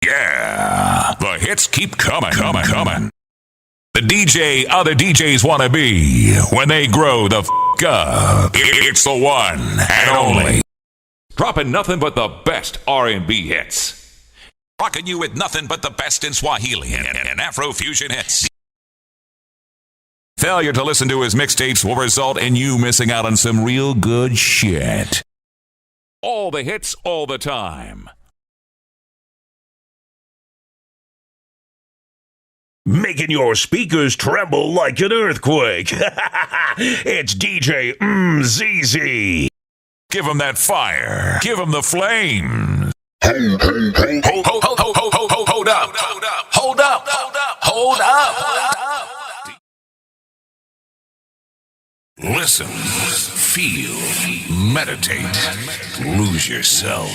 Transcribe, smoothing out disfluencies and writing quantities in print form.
Yeah, the hits keep coming. The DJ other DJs want to be when they grow the up. It's the one and only. Dropping nothing but the best R&B hits. Rocking you with nothing but the best in Swahili and Afro-fusion hits. Failure to listen to his mixtapes will result in you missing out on some real good shit. All the hits, all the time. Making your speakers tremble like an earthquake. It's DJ ZZ. Give him that fire. Give him the flame. Hold up. Listen, feel, meditate, lose yourself.